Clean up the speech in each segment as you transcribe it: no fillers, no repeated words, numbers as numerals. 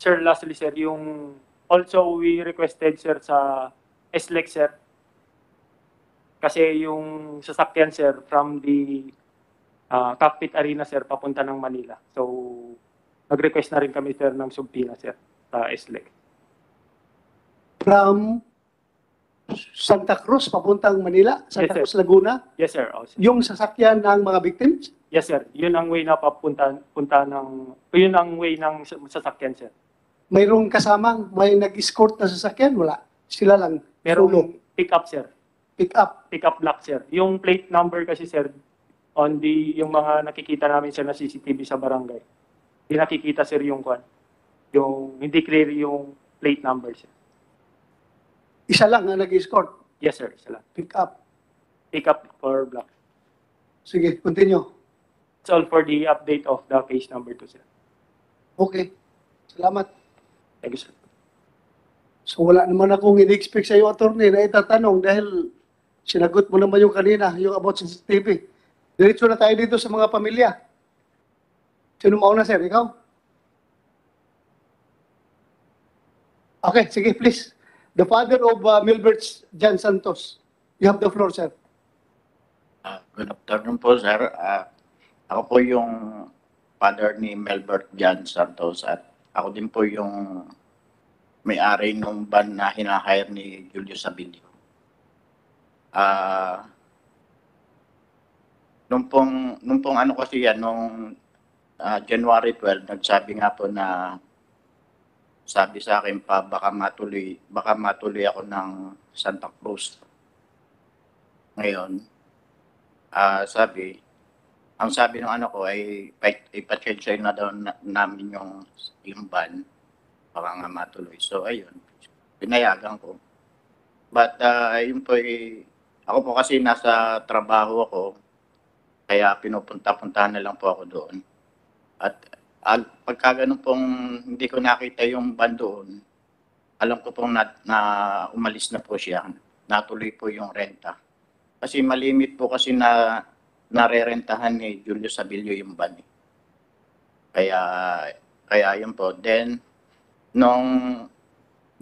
Sir, lastly, sir, yung also we requested, sir, sa SLEX, sir, kasi yung sasakyan, sir, from the Cockpit Arena, sir, papunta ng Manila. So, nag-request na rin kami, sir, ng subpoena, sir, sa SLEX. From Santa Cruz papuntang Manila, Santa Yes, sir. Cruz, Laguna, Yes, sir. Oh, sir. yung sasakyan ng mga victims? Yes, sir. Yun ang way na yun ang way ng sasakyan, sir. Mayroong kasamang may nag-escort na sasakyan? Wala. Sila lang. Solo. Merong pick-up, sir. Pick up. Pick-up block, sir. Yung plate number kasi, sir, yung mga nakikita namin, sir, na CCTV sa barangay. Hindi nakikita, sir, yung hindi clear yung plate number, sir. Isa lang ang nag-escort. Yes, sir. Isa lang. Pick up. Pick-up or block. Sige, continue. It's all for the update of the case number 2, sir. Okay. Salamat. Thank you, sir. So wala naman akong in-expect sa iyo, attorney, na itatanong dahil sinagot mo naman yung kanina, yung about CCTV. Diretso na tayo dito sa mga pamilya. Sino mauna, sir? Ikaw? Okay, sige, please. The father of Milbert Jan Santos. You have the floor, sir. Good afternoon po, sir. Ako po yung father ni Melbert Jan Santos at ako din po yung may-ari ng van na hinahire ni Julius Abilio. Nung pong ano kasi yan, nung January 12, nagsabi nga po na sabi sa akin pa baka matuloy ako ng Santa Cruz. Ngayon, ang sabi ng ano ko ay ipatensya na daw namin yung van baka nga matuloy. So ayun, pinayagan ko. But yun po ako po kasi nasa trabaho ako kaya pinupunta-puntahan na lang po ako doon. At pagka ganun pong hindi ko nakita yung van doon, alam ko pong na umalis na po siya. Natuloy po yung renta. Kasi malimit po kasi na narerentahan ni Julius Abilio yung van. Kaya yun po. Then, nung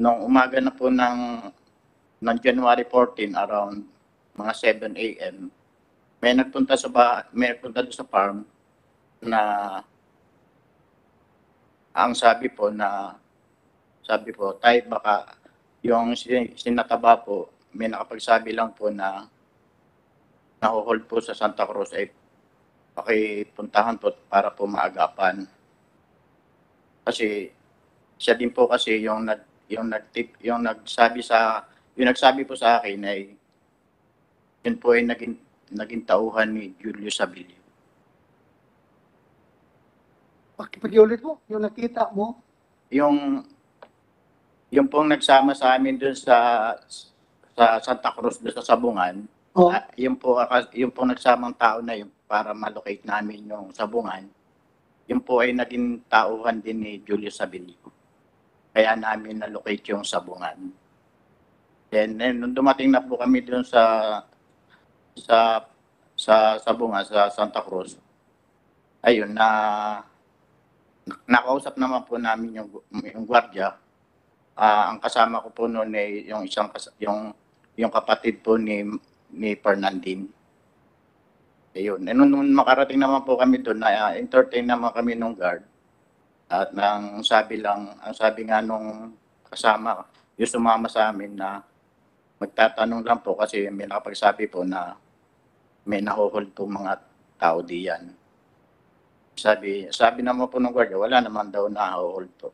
umaga na po ng January 14, around mga 7 a.m., may nagpunta doon sa farm na ang sabi po, tay, baka yung sinataba po, may nakapagsabi lang po na nahuhold po sa Santa Cruz ay pakipuntahan po para po maagapan. Kasi siya din po kasi yung nagsabi po sa akin ay yun po ay naging tauhan ni Julius Abilio. Pakiulit mo, yung nakita mo. Yung pong nagsama sa amin doon sa Santa Cruz doon sa Sabungan. Oh. Yung po nagsamang tao na yun para malocate namin yung Sabungan. Yung po ay naging tauhan din ni Julius Abilio. Kaya namin na-locate yung Sabungan. Then nung dumating na po kami doon sa Sabungan, sa Santa Cruz, ayun, nakausap naman po namin yung gwardiya. Ang kasama ko po noon ay yung kapatid po ni Fernandine. Ayun. Nung makarating naman po kami doon, na-entertain naman kami nung guard. At ang sabi nga nung kasama, yung sumama sa amin na magtatanong lang po kasi may nakapagsabi po na may nahuhold po mga tao diyan. Sabi naman po ng guardia, wala naman daw nahuhold po.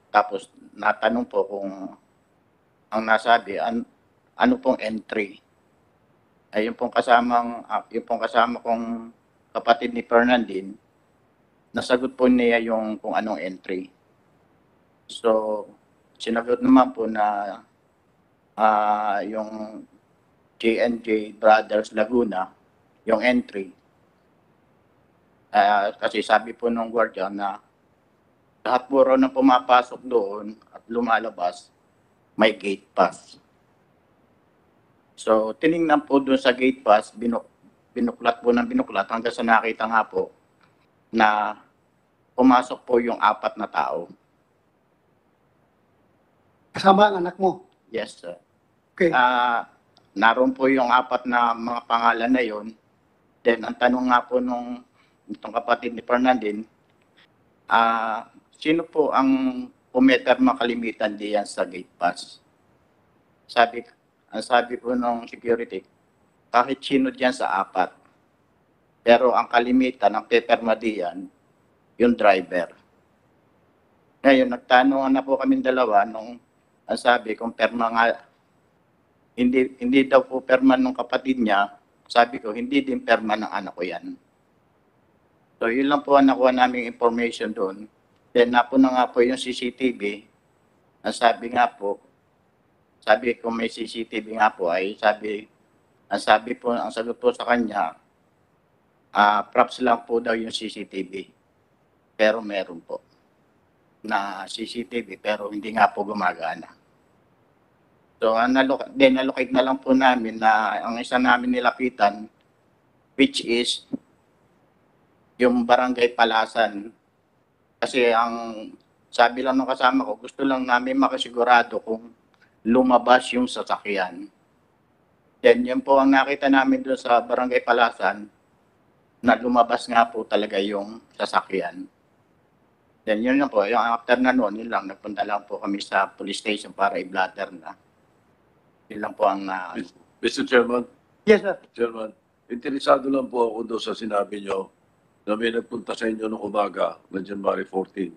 Tapos natanong po kung ang nasabi, ano pong entry. Ay yung pong kasama kong kapatid ni Fernandine, nasagot po niya yung kung anong entry. So, sinagot naman po na yung J&J Brothers Laguna, yung entry. Kasi sabi po ng guardia na lahat po raw na pumapasok doon at lumalabas, may gate pass. So, tiningnan po doon sa gate pass, binuklat po ng binuklat hanggang sa nakita nga po na pumasok po yung 4 na tao. Kasama ang anak mo. Yes, sir. Okay. Naroon po yung 4 na mga pangalan na yon. Then, ang tanong nga po itong kapatid ni Fernandin, sino po ang pumeterma kalimitan diyan sa gate pass? Ang sabi po ng security, kahit sino diyan sa 4. Pero ang kalimitan, ang peperma diyan, yung driver. Ngayon, nagtanungan na po kami dalawa nung ang sabi kung perma nga, hindi daw po perma ng kapatid niya. Sabi ko, hindi din perma ng anak ko yan. So, yun lang po ang nakuha naming information doon. Then, napuna nga po yung CCTV. Ang sabi nga po, sabi ko may CCTV nga po ay ang sagot po sa kanya, props lang po daw yung CCTV. Pero meron po na CCTV pero hindi nga po gumagana. So, nalocate na lang po namin na ang isa namin nilapitan, which is yung Barangay Palasan. Kasi ang sabi lang ng kasama ko, gusto lang namin makasigurado kung lumabas yung sasakyan. Then, yun po ang nakita namin doon sa Barangay Palasan, na lumabas nga po talaga yung sasakyan. Then, yun lang po. Yung after na noon, yun lang, nagpunta lang po kami sa police station para i-blatter na. Yun lang po ang Mr. Chairman, Yes, sir. Chairman, interesado lang po ako doon sa sinabi nyo na may nagpunta sa inyo noong umaga ng January 14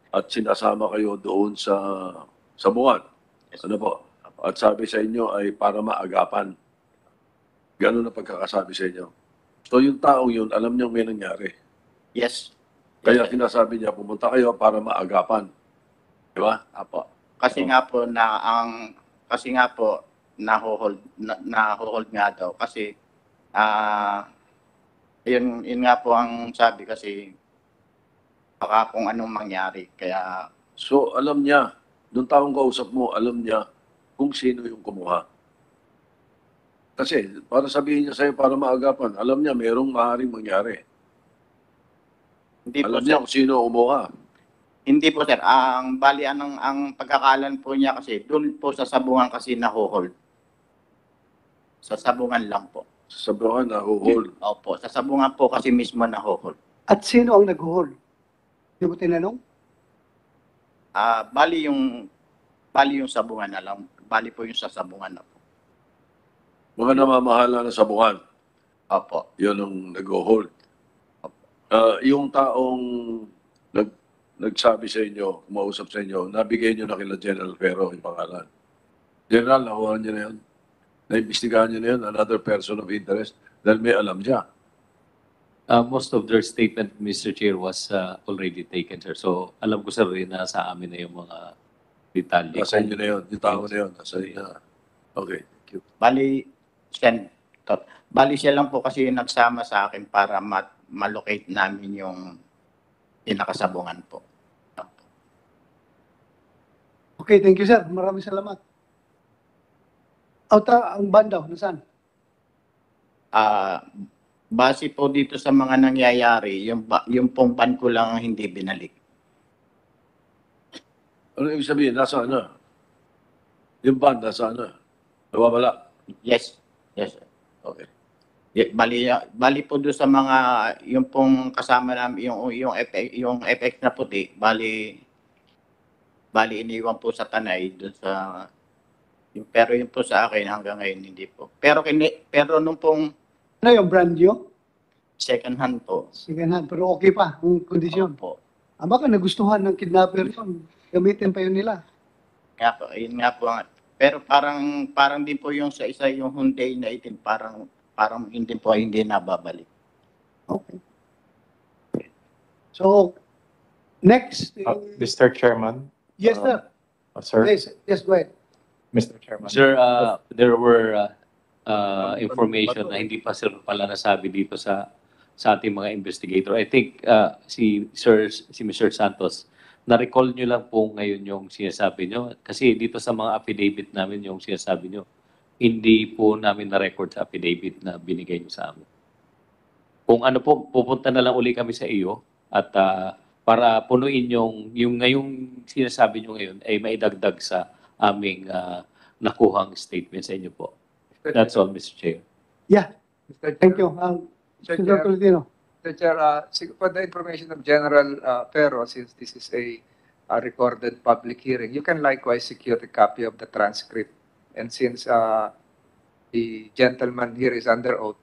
at sinasama kayo doon sa Buwan. Ano po? At sabi sa inyo ay para maagapan. Gano'n na pagkakasabi sa inyo. So yung taong yun, alam niyang may nangyari. yes. Kaya sinasabi niya, pumunta kayo para maagapan. Di ba? Apo. Kasi nga po naho-hold nga daw kasi yun nga po ang sabi kasi baka kung anong mangyari kaya So alam niya, nung taong kausap mo, alam niya kung sino yung kumuha. Kasi para sabihin niya sa'yo para maagapan, alam niya mayroong maaaring mangyari. hindi po Alam sir, niya kung sino umuha. hindi po sir ang bali ang pagkakalan po niya kasi doon po sa sabungan kasi naho-hold. Sa sabungan lang po. Sa Buwan na huhol. Opo, sa sabungan po kasi mismo naho-hold. At sino ang nag-hold? Hindi mo tinanong? Bali yung sabungan na lang. Bali po yung sa sabungan na po. Mga namamahala na sa Buwan, Opo. yun ang nag-hold. Yung taong nagsabi sa inyo, kumausap sa inyo, nabigay nyo na kila General Ferro yung pangalan. General, nakuha niyo na yun. Naimbestigahan niyo na yun, another person of interest, dahil may alam siya. Most of their statement, Mr. Chair, was already taken, sir. So, alam ko, sir, na sa amin na yung mga detalye. Nasa inyo na yun, yung tao na yun. Nasa inyo na. Okay, thank you. Bali siya lang po kasi yung nagsama sa akin para malocate namin yung pinakasabungan po. Okay, thank you, sir. Maraming salamat. Ang bandaw, nasaan? Base po dito sa mga nangyayari, yung pong ban ko lang ang hindi binalik. Ano ibig sabihin? Nasa ano? Yung band, nasa ano? Nawawala. Yes. Yes, sir. Okay. Bali po doon sa mga yung pong kasama namin yung FX na puti, bali iniwan po sa Tanay doon sa pero yung po sa akin hanggang ngayon hindi po. Pero nung pong Ano yung brand nyo? second hand po. Sige na, pero okay pa ang kondisyon. Po. Baka nagustuhan ng kidnapper yun. Gamitin pa yun nila. Yun nga po. Pero parang din po yung sa isa yung Hyundai na itim, parang hindi nababalik. Okay. So, next. Mr. Chairman. Yes, sir. Sir. Yes, go ahead. Mr. Chairman. Sir, there were information na hindi pa, sir, pala nasabi dito sa ating mga investigator. I think si Mr. Santos, na-recall nyo lang po ngayon yung sinasabi nyo. Kasi dito sa mga affidavit namin yung sinasabi nyo, hindi po namin na-record sa affidavit na binigay nyo sa amin. Kung ano po, pupunta na lang uli kami sa iyo at para punuin yung ngayong sinasabi nyo ngayon ay maidagdag sa aming nakuhang statement sa inyo po. That's all, Mr. Chair. Yeah, Mr. thank Chair, you. Mr. Senator Chair, Tolentino. Mr. Chair, for the information of General Pero, since this is a recorded public hearing, you can likewise secure a copy of the transcript. And since the gentleman here is under oath,